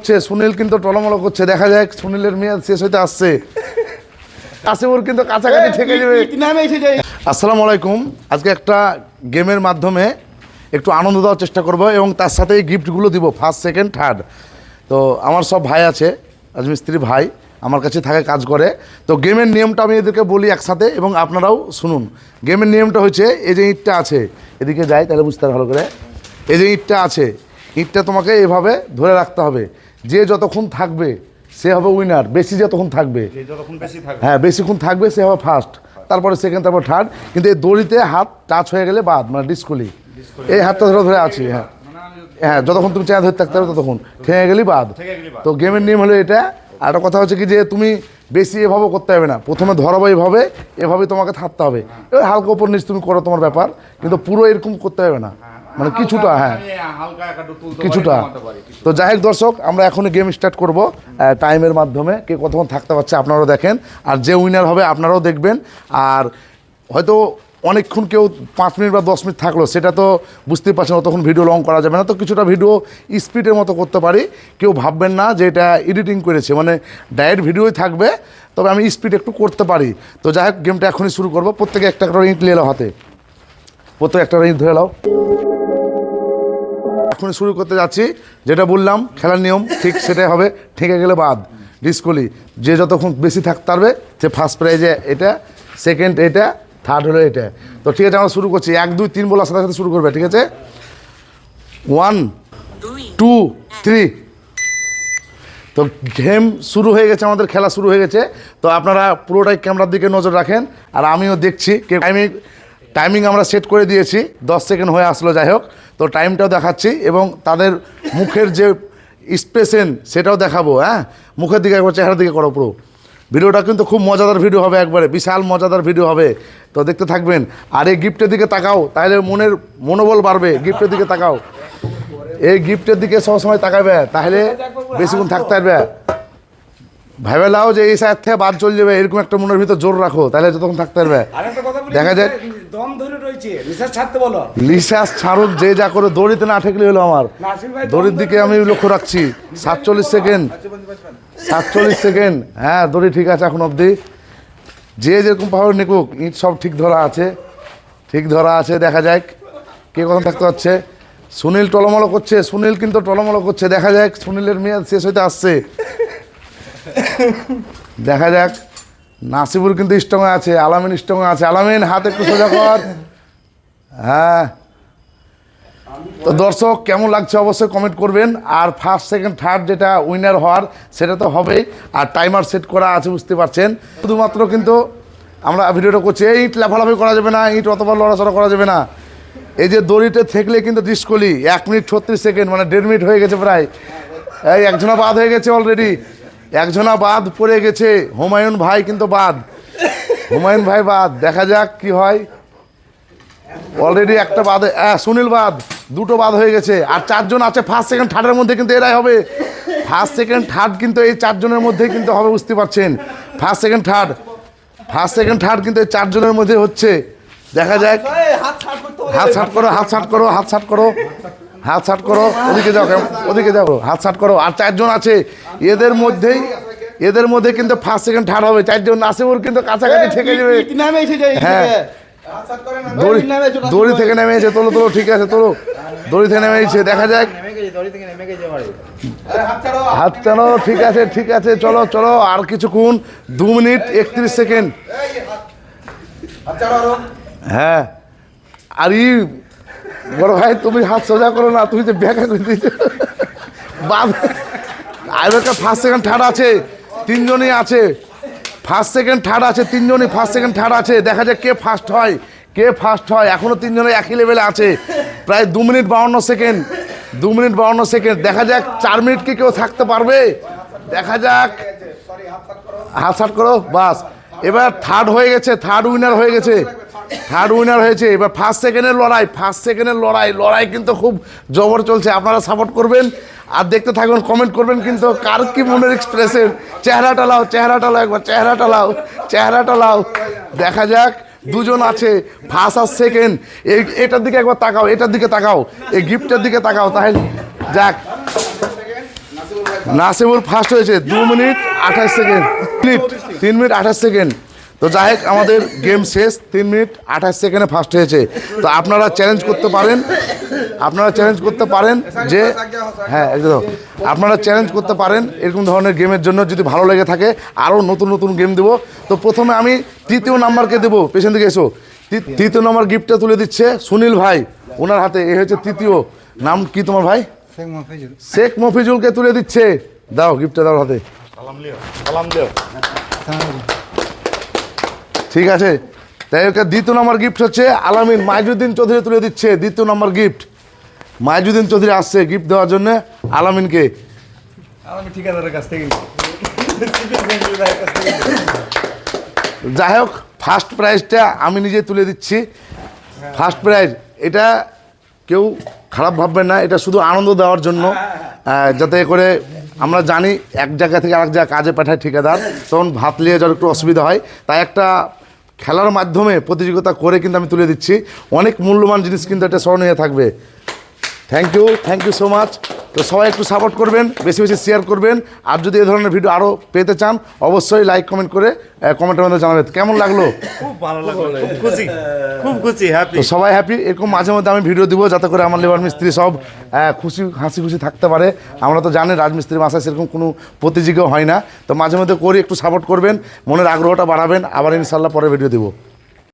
করছে, সুনীল কিন্তু টলমলো করছে। দেখা যাক সুনীলের মেয়াদ শেষ হইতে আসছে। আসিমুর কিন্তু কাছাকাছি থেকে যাবে। আসসালামু আলাইকুম। আজকে একটা গেমের মাধ্যমে একটু আনন্দ দেওয়ার চেষ্টা করব এবং তার সাথে এই গিফটগুলো দিব, ফার্স্ট সেকেন্ড থার্ড। তো আমার সব ভাই আছে, রাজমিস্ত্রি ভাই আমার কাছে থাকে, কাজ করে। তো গেমের নিয়মটা আমি এদেরকে বলি একসাথে এবং আপনারাও শুনুন। গেমের নিয়মটা হচ্ছে, এই যে ইঁটটা আছে, এদিকে যাই তাহলে বুঝতে ভালো করে। এই যে ইঁটটা আছে, ইঁটটা তোমাকে এভাবে ধরে রাখতে হবে। যে যতক্ষণ থাকবে সে হবে উইনার। বেশি যতক্ষণ থাকবে, হ্যাঁ বেশিক্ষণ থাকবে সে হবে ফার্স্ট, তারপরে সেকেন্ড, তারপর থার্ড। কিন্তু এই দড়িতে হাত টাচ হয়ে গেলে বাদ, মানে ডিসকলি। এই হাতটা ধরে ধরে আছি, হ্যাঁ হ্যাঁ, যতক্ষণ তুমি চেয়ার ধরে থাকতে হবে ততক্ষণ, ঠেঙে গেলেই বাদ। তো গেমের নিয়ম হলো এটা। আর একটা কথা হচ্ছে কি, যে তুমি বেশি এভাবে করতে হবে না। প্রথমে ধরাবো এইভাবে, এভাবে তোমাকে থাকতে হবে। এবার হালকা উপর নিচ তুমি করো, তোমার ব্যাপার, কিন্তু পুরো এরকম করতে হবে না, মানে কিছুটা, হ্যাঁ কিছুটা। তো যাই হোক দর্শক, আমরা এখনই গেম স্টার্ট করব টাইমের মাধ্যমে। কে কতক্ষণ থাকতে পারছে আপনারাও দেখেন, আর যে উইনার হবে আপনারাও দেখবেন। আর হয়তো অনেকক্ষণ কেউ 5 মিনিট বা 10 মিনিট থাকলো, সেটা তো বুঝতেই পারছেন, তখন ভিডিও লং করা যাবে না। তো কিছুটা ভিডিও স্পিডের মতো করতে পারি। কেউ ভাববেন না যে এটা এডিটিং করেছে, মানে ডাইরেক্ট ভিডিওই থাকবে, তবে আমি স্পিড একটু করতে পারি। তো যাই হোক, গেমটা এখনই শুরু করবো। প্রত্যেকে একটা করে ইঁট নিয়ে এলো হাতে, প্রত্যেকে একটা ইঁট ধরে নাও। এখনই শুরু করতে যাচ্ছি। যেটা বললাম খেলার নিয়ম ঠিক সেটাই হবে, ঠেকে গেলে বাদ, ডিসকলি। যে যতক্ষণ বেশি থাকতে পারবে সে ফার্স্ট প্রাইজে এটা, সেকেন্ড এটা, থার্ড হলো এটা। তো ঠিক আছে, আমরা শুরু করছি। 1 2 3 বলার সাথে সাথে শুরু করবে, ঠিক আছে? 1 2 3। তো গেম শুরু হয়ে গেছে, আমাদের খেলা শুরু হয়ে গেছে। তো আপনারা পুরোটাই ক্যামেরার দিকে নজর রাখেন, আর আমিও দেখছি। টাইমিং আমরা সেট করে দিয়েছি, 10 সেকেন্ড হয়ে আসলো। যাই হোক, তো টাইমটাও দেখাচ্ছি এবং তাদের মুখের যে এক্সপ্রেশন সেটাও দেখাবো। হ্যাঁ, মুখের দিকে একবার, চেহারার দিকে করো পুরো। ভিডিওটা কিন্তু খুব মজাদার ভিডিও হবে, একবারে বিশাল মজাদার ভিডিও হবে। তো দেখতে থাকবেন। আর এই গিফটের দিকে তাকাও, তাহলে মনোবল বাড়বে। গিফটের দিকে তাকাও, এই গিফটের দিকে সবসময় তাকাবে, তাহলে বেশিক্ষণ থাকতে পারবে। ভেবে লাও যে এই সাইড থেকে বাদ চলে যাবে, এরকম একটা মনের ভিতর জোর রাখো, তাহলে যতক্ষণ থাকতে পারবে। দেখা যায় লিসাস ছাড়ুক, যে যা করে, দড়িতে না ঠেকলে হলো। আমার দড়ির দিকে আমি লক্ষ্য রাখছি। 47 সেকেন্ড, 47 সেকেন্ড। হ্যাঁ, দড়ি ঠিক আছে এখন অবধি। যে যেরকম ভাবে নিকুক, ইট সব ঠিক ধরা আছে, ঠিক ধরা আছে। দেখা যাক কে কখন থাকতে পারছে। সুনীল টলমলো করছে, সুনীল কিন্তু টলমলো করছে। দেখা যাক সুনীলের মেয়াদ শেষ হইতে আসছে। দেখা যাক। নাসিবুর কিন্তু স্ট্রংয়ে আছে, আলামিন স্ট্রংয়ে আছে। আলামিন হাত একটু সোজা কর। হ্যাঁ, তো দর্শক কেমন লাগছে অবশ্যই কমেন্ট করবেন। আর ফার্স্ট সেকেন্ড থার্ড যেটা উইনার হওয়ার, সেটা তো হবেই। আর টাইমার সেট করা আছে, বুঝতে পারছেন। শুধুমাত্র কিন্তু আমরা ভিডিওটা করছি, এই ইট লাফালাফি করা যাবে না, ইট অতবার লড়াচড়া করা যাবে না। এই যে দড়িতে থেকলে কিন্তু ডিসকলি। 1 মিনিট 36 সেকেন্ড, মানে 1.5 মিনিট হয়ে গেছে প্রায়। এই একজনা বাদ হয়ে গেছে অলরেডি, একজনা বাদ পড়ে গেছে। হুমায়ুন ভাই কিন্তু বাদ, হুমায়ুন ভাই বাদ। দেখা যাক কি হয়। অলরেডি একটা বাদ, সুনীল বাদ, 2টো বাদ হয়ে গেছে। আর 4 জন আছে ফার্স্ট সেকেন্ড থার্ডের মধ্যে, কিন্তু এরাই হবে ফার্স্ট সেকেন্ড থার্ড। কিন্তু এই 4 জনের মধ্যে কিন্তু হবে, বুঝতে পারছেন। First second third, first second third কিন্তু এই 4 জনের মধ্যে হচ্ছে। দেখা যাক। হাত ছাট করো, হাত ছাট করো, হাত ছাট করো, হাত ছাট করো। ওদিকে যাও, ওদিকে যাও, হাত ছাট করো। আর 4 জন আছে, এদের মধ্যে কিন্তু ফার্স্ট সেকেন্ড থার্ড হবে। 4 জন আছে, ওর কিন্তু কাছাকাছি থেকে যাবে। হ্যাঁ, দড়ি থেকে নেমেছে। তোলো তোলো, ঠিক আছে তোলো, দড়ি থেকে নেমেছে। দেখা যাক। হাত চালো, ঠিক আছে ঠিক আছে, চলো চলো। আর কিছুক্ষণ, 2 মিনিট 31 সেকেন্ড। হ্যাঁ, আর বড় ভাই তুমি হাত সোজা করো না, তুমি যে ব্যাখ্যা করে দিয়েছো বাদ। আর ফার্স্ট সেকেন্ড থার্ড আছে, 3 জনই আছে। ফার্স্ট সেকেন্ড থার্ড আছে, 3 জনই ফার্স্ট সেকেন্ড থার্ড আছে। দেখা যাক কে ফার্স্ট হয়, কে ফার্স্ট হয়। এখনও 3 জনের একই লেভেলে আছে। প্রায় 2 মিনিট 52 সেকেন্ড, 2 মিনিট 52 সেকেন্ড। দেখা যাক 4 মিনিট কি কেউ থাকতে পারবে। দেখা যাক। হাত ছাট করো, বাস। এবার থার্ড হয়ে গেছে, থার্ড উইনার হয়ে গেছে, থার্ড উইনার হয়েছে। এবার ফার্স্ট সেকেন্ডের লড়াই, ফার্স্ট সেকেন্ডের লড়াই কিন্তু খুব জবর চলছে। আপনারা সাপোর্ট করবেন আর দেখতে থাকবেন, কমেন্ট করবেন। কিন্তু কার কি মনের এক্সপ্রেশন, চেহারাটা লাও, চেহারাটা লাও, একবার চেহারাটা লাও, চেহারাটা লাও। দেখা যাক। 2 জন আছে ফার্স্ট আর সেকেন্ড। এটার দিকে একবার তাকাও, এটার দিকে তাকাও, এই গিফটের দিকে তাকাও। তাহলে যাক, নাসিবুল ফার্স্ট হয়েছে 2 মিনিট 28 সেকেন্ড, 3 মিনিট 28 সেকেন্ড। তো যাই হোক আমাদের গেম শেষ, 3 মিনিট 28 সেকেন্ডে ফার্স্ট হয়েছে। তো আপনারা চ্যালেঞ্জ করতে পারেন, যে হ্যাঁ একদম আপনারা চ্যালেঞ্জ করতে পারেন এরকম ধরনের গেমের জন্য। যদি ভালো লেগে থাকে আরও নতুন নতুন গেম দেবো। তো প্রথমে আমি 3য় নাম্বারকে দেবো, পেছন দিকে এসো। 3য় নাম্বার গিফটটা তুলে দিচ্ছে সুনীল ভাই, ওনার হাতে। এ হচ্ছে 3য় নাম কি তোমার ভাই? শেখ মফিজুলকে তুলে দিচ্ছে। দাও গিফটটা, দাও হাতে। ঠিক আছে, তাই 2য় নম্বর গিফট হচ্ছে আলামিন মাইজুদ্দিন চৌধুরী তুলে দিচ্ছে 2য় নম্বর গিফট। মাইজুদ্দিন চৌধুরী আসছে গিফট দেওয়ার জন্য আলামিনকে। যাই হোক ফার্স্ট প্রাইজটা আমি নিজে তুলে দিচ্ছি। ফার্স্ট প্রাইজ এটা কেউ খারাপ ভাববেন না, এটা শুধু আনন্দ দেওয়ার জন্য, যাতে করে আমরা জানি এক জায়গা থেকে আরেক জায়গায় কাজে পাঠায় ঠিকাদার, তখন ভাত নিয়ে যাওয়ার একটু অসুবিধা হয়। তাই একটা খেলার মাধ্যমে প্রতিযোগিতা করে কিন্তু আমি তুলে দিচ্ছি। অনেক মূল্যবান জিনিস কিন্তু এটা স্মরণীয় থাকবে। Thank you so much. তো সবাই একটু সাপোর্ট করবেন, বেশি বেশি শেয়ার করবেন। আর যদি এই ধরনের ভিডিও আরও পেতে চান অবশ্যই লাইক কমেন্ট করে কমেন্টের মধ্যে জানাবেন কেমন লাগলো। খুব ভালো লাগলো, খুব খুশি, হ্যাপি। তো সবাই হ্যাপি, এরকম মাঝে মধ্যে আমি ভিডিও দিব যাতে করে আমার লেবার মিস্ত্রি সব হাসি খুশি থাকতে পারে। আমরা তো জানি রাজমিস্ত্রির বাসায় সেরকম কোনো প্রতিযোগিতা হয় না। তো মাঝে মধ্যে করি, একটু সাপোর্ট করবেন, মনের আগ্রহটা বাড়াবেন। আবার ইনশাল্লাহ পরে ভিডিও দেবো।